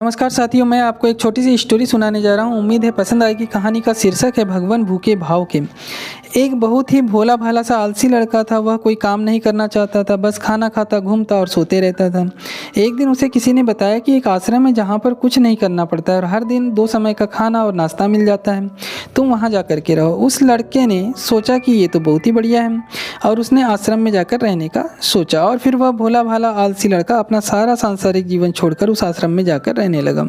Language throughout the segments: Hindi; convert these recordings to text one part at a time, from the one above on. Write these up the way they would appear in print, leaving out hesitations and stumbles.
नमस्कार साथियों, मैं आपको एक छोटी सी स्टोरी सुनाने जा रहा हूँ। उम्मीद है पसंद आएगी। कहानी का शीर्षक है भगवान भूखे भाव के। एक बहुत ही भोला भाला सा आलसी लड़का था। वह कोई काम नहीं करना चाहता था, बस खाना खाता, घूमता और सोते रहता था। एक दिन उसे किसी ने बताया कि एक आश्रम है जहाँ पर कुछ नहीं करना पड़ता है और हर दिन 2 समय का खाना और नाश्ता मिल जाता है। तुम वहाँ जा कर के रहो। उस लड़के ने सोचा कि ये तो बहुत ही बढ़िया है और उसने आश्रम में जाकर रहने का सोचा। और फिर वह भोला भाला आलसी लड़का अपना सारा सांसारिक जीवन छोड़कर उस आश्रम में जाकर रहने लगा।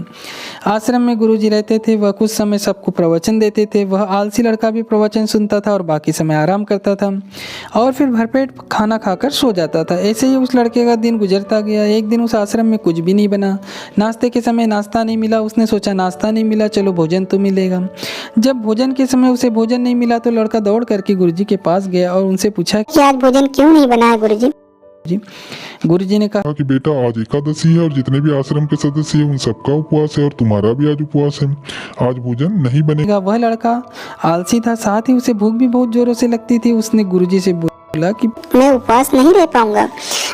आश्रम में गुरुजी रहते थे। वह कुछ समय सबको प्रवचन देते थे। वह आलसी लड़का भी प्रवचन सुनता था और बाकी समय आराम करता था और फिर भरपेट खाना खाकर सो जाता था। ऐसे ही उस लड़के का दिन गुजरता गया। एक दिन उस आश्रम में कुछ भी नहीं बना। नाश्ते के समय नाश्ता नहीं मिला। उसने सोचा नाश्ता नहीं मिला, चलो भोजन तो मिलेगा। जब भोजन के समय उसे भोजन नहीं मिला तो लड़का दौड़ करके गुरुजी के पास गया और उनसे पूछा कि आज भोजन क्यों नहीं बना है गुरुजी? गुरुजी ने कहा कि बेटा आज एकादशी है और जितने भी आश्रम के सदस्य हैं उन सबका उपवास है और तुम्हारा भी आज उपवास है। आज भोजन नहीं बनेगा। वह लड़का आलसी था, साथ ही उसे भूख भी बहुत जोरों से लगती थी। उसने गुरुजी से बोला कि मैं उपवास नहीं रह पाऊंगा,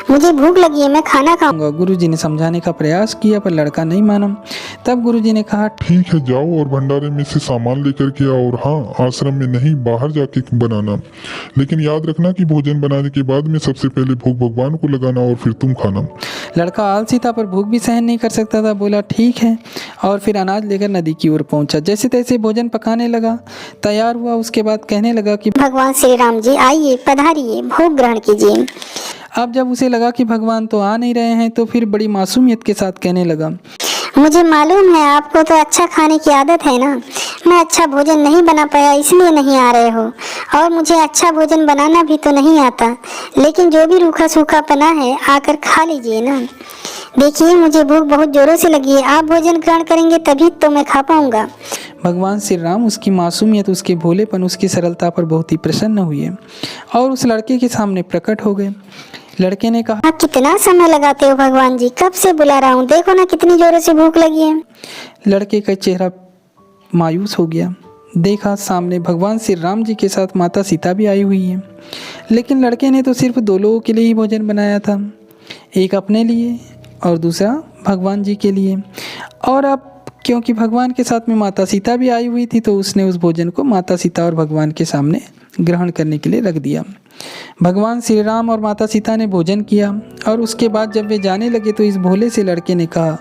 मुझे भूख लगी है, मैं खाना खाऊंगा। गुरुजी ने समझाने का प्रयास किया पर लड़का नहीं माना। तब गुरुजी ने कहा ठीक है, जाओ और भंडारे में से सामान लेकर के आओ और हाँ, आश्रम में नहीं बाहर जाके बनाना, लेकिन याद रखना कि भोजन बनाने के बाद में सबसे पहले भोग भगवान को लगाना और फिर तुम खाना। लड़का आलसी था पर भूख भी सहन नहीं कर सकता था। बोला ठीक है और फिर अनाज लेकर नदी की ओर पहुंचा। जैसे तैसे भोजन पकाने लगा, तैयार हुआ। उसके बाद कहने लगा कि भगवान श्री राम जी आइए, पधारिए, भोग ग्रहण कीजिए। अब जब उसे लगा कि भगवान तो आ नहीं रहे हैं तो फिर बड़ी मासूमियत के साथ कहने लगा, मुझे मालूम है आपको तो अच्छा खाने की आदत है ना। मैं अच्छा भोजन नहीं बना पाया इसलिए नहीं आ रहे हो और मुझे अच्छा भोजन बनाना भी तो नहीं आता, लेकिन जो भी रूखा सूखा पना है आकर खा लीजिए ना। देखिए मुझे भूख बहुत जोरों से लगी है, आप भोजन ग्रहण करेंगे तभी तो मैं खा पाऊंगा। भगवान श्री राम उसकी मासूमियत, उसके भोलेपन, उसकी सरलता पर बहुत ही प्रसन्न हुए और उस लड़के के सामने प्रकट हो गए। लड़के ने कहा, आप कितना समय लगाते हो भगवान जी, कब से बुला रहा हूँ, देखो ना कितनी जोरों से भूख लगी है। लड़के का चेहरा मायूस हो गया। देखा सामने भगवान श्री राम जी के साथ माता सीता भी आई हुई है, लेकिन लड़के ने तो सिर्फ 2 लोगों के लिए ही भोजन बनाया था, एक अपने लिए और दूसरा भगवान जी के लिए। और अब क्योंकि भगवान के साथ में माता सीता भी आई हुई थी तो उसने उस भोजन को माता सीता और भगवान के सामने ग्रहण करने के लिए रख दिया। भगवान श्री राम और माता सीता ने भोजन किया और उसके बाद जब वे जाने लगे तो इस भोले से लड़के ने कहा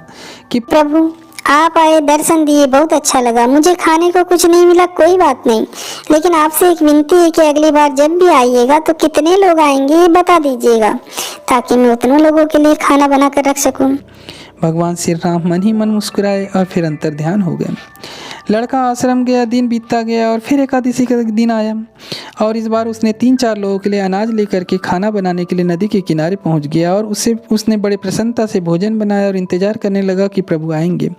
कि प्रभु आप आए, दर्शन दिए, बहुत अच्छा लगा। मुझे खाने को कुछ नहीं मिला, कोई बात नहीं, लेकिन आपसे एक विनती है कि अगली बार जब भी आइएगा तो कितने लोग आएंगे ये बता दीजिएगा ताकि मैं उतने लोगों के लिए खाना बना कर रख सकूं। भगवान श्री राम मन ही मन मुस्कुराए और फिर अंतर ध्यान हो गए। लड़का आश्रम गया, दिन बीतता गया और फिर एकादशी का दिन आया और इस बार उसने 3-4 लोगों के लिए अनाज लेकर के खाना बनाने के लिए नदी के किनारे पहुंच गया और उसने बड़े प्रसन्नता से भोजन बनाया और इंतजार करने लगा कि प्रभु आएंगे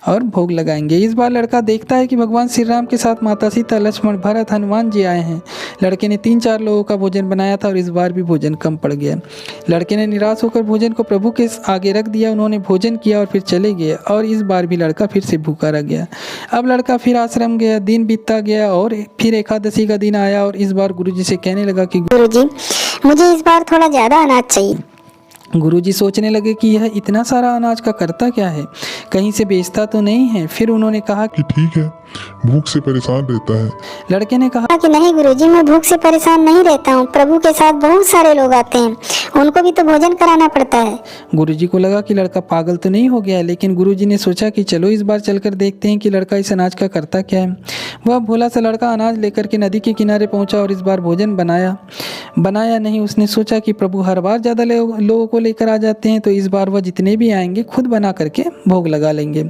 और भोग लगाएंगे। इस बार लड़का देखता है कि भगवान श्री राम के साथ माता सीता, लक्ष्मण, भरत, हनुमान जी आए हैं। लड़के ने 3-4 लोगों का भोजन बनाया था और इस बार भी भोजन कम पड़ गया। लड़के ने निराश होकर भोजन को प्रभु के आगे रख दिया। उन्होंने भोजन किया और फिर चले गए और इस बार भी लड़का फिर से भूखा रह गया। अब लड़का फिर आश्रम गया, दिन बीतता गया और फिर एकादशी का दिन आया और इस बार गुरुजी से कहने लगा कि गुरुजी मुझे इस बार थोड़ा ज्यादा अनाज चाहिए। गुरुजी सोचने लगे कि यह इतना सारा अनाज का करता क्या है, कहीं से बेचता तो नहीं है। फिर उन्होंने कहा कि ठीक है, भूख से परेशान रहता है। लड़के ने कहा कि नहीं गुरुजी, मैं भूख से परेशान नहीं रहता हूँ, प्रभु के साथ बहुत सारे लोग आते हैं, उनको भी तो भोजन कराना पड़ता है। गुरुजी को लगा कि लड़का पागल तो नहीं हो गया है, लेकिन गुरुजी ने सोचा कि चलो इस बार चलकर देखते हैं कि लड़का इस अनाज का करता क्या है। वह भोला सा लड़का अनाज लेकर के नदी के किनारे पहुंचा और इस बार भोजन बनाया नहीं। उसने सोचा कि प्रभु हर बार ज़्यादा लोगों को लेकर आ जाते हैं तो इस बार वह जितने भी आएंगे खुद बना करके भोग लगा लेंगे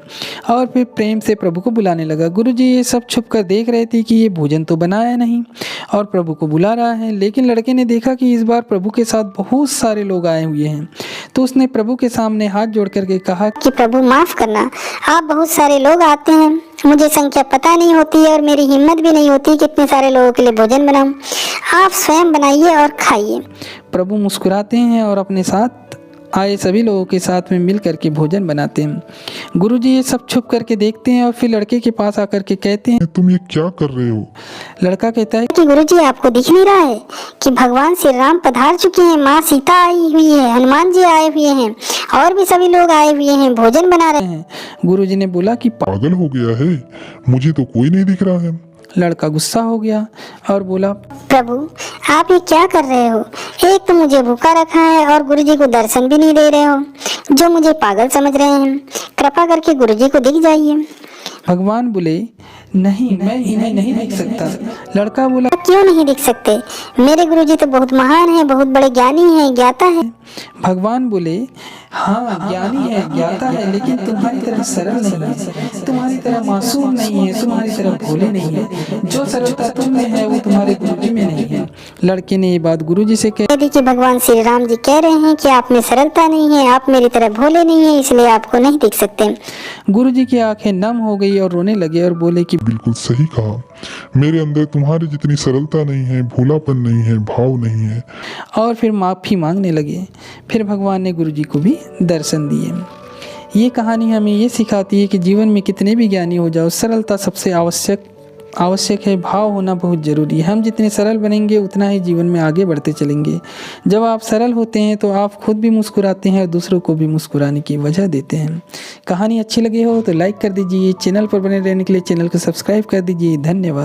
और फिर प्रेम से प्रभु को बुलाने लगा। गुरुजी ये सब छुप कर देख रहे थे कि ये भोजन तो बनाया नहीं और प्रभु को बुला रहा है, लेकिन लड़के ने देखा कि इस बार प्रभु के साथ बहुत सारे लोग आए हुए हैं तो उसने प्रभु के सामने हाथ जोड़ करके कहा कि प्रभु माफ करना, आप बहुत सारे लोग आते हैं, मुझे संख्या पता नहीं होती है और मेरी हिम्मत भी नहीं होती कि इतने सारे लोगों के लिए भोजन बनाऊं, आप स्वयं बनाइए और खाइए। प्रभु मुस्कुराते हैं और अपने साथ आए सभी लोगों के साथ में मिल करके भोजन बनाते हैं। गुरुजी ये सब छुप करके देखते हैं और फिर लड़के के पास आकर के कहते हैं, तुम ये क्या कर रहे हो? लड़का कहता है कि गुरुजी आपको दिख नहीं रहा है कि भगवान श्री राम पधार चुके हैं, माँ सीता आई हुई है, हनुमान जी आए हुए हैं और भी सभी लोग आए हुए हैं, भोजन बना रहे हैं। गुरुजी ने बोला कि पागल हो गया है, मुझे तो कोई नहीं दिख रहा है। लड़का गुस्सा हो गया और बोला, प्रभु आप ये क्या कर रहे हो? एक तो मुझे भूखा रखा है और गुरुजी को दर्शन भी नहीं दे रहे हो, जो मुझे पागल समझ रहे हैं। कृपा करके गुरुजी को दिख जाइए। भगवान बोले, नहीं मैं इन्हें नहीं देख सकता। लड़का बोला, क्यों नहीं दिख सकते? मेरे गुरुजी तो बहुत महान है, बहुत बड़े ज्ञानी हैं, ज्ञाता है। भगवान बोले, हाँ ज्ञानी है, ज्ञाता है, लेकिन तुम्हारी तरह सरल नहीं है, तुम्हारी तरह मासूम नहीं है, तुम्हारी तरह भोले नहीं है। जो सरलता तुम में है वो तुम्हारे गुरुजी में नहीं है। लड़के ने ये बात गुरुजी से कही। देखिए भगवान श्री राम जी कह रहे हैं कि आप में सरलता नहीं है, आप मेरी तरह भोले नहीं है, इसलिए आपको नहीं दिख सकते। गुरुजी की आंखें नम हो गई और रोने लगे और बोले कि बिल्कुल सही कहा, मेरे अंदर तुम्हारी जितनी सरलता नहीं है, भोलापन नहीं है, भाव नहीं है। और फिर माफ़ी मांगने लगे। फिर भगवान ने गुरुजी को भी दर्शन दिए। ये कहानी हमें ये सिखाती है कि जीवन में कितने भी ज्ञानी हो जाओ, सरलता सबसे आवश्यक है। भाव होना बहुत ज़रूरी है। हम जितने सरल बनेंगे उतना ही जीवन में आगे बढ़ते चलेंगे। जब आप सरल होते हैं तो आप खुद भी मुस्कुराते हैं और दूसरों को भी मुस्कुराने की वजह देते हैं। कहानी अच्छी लगी हो तो लाइक कर दीजिए। चैनल पर बने रहने के लिए चैनल को सब्सक्राइब कर दीजिए। धन्यवाद।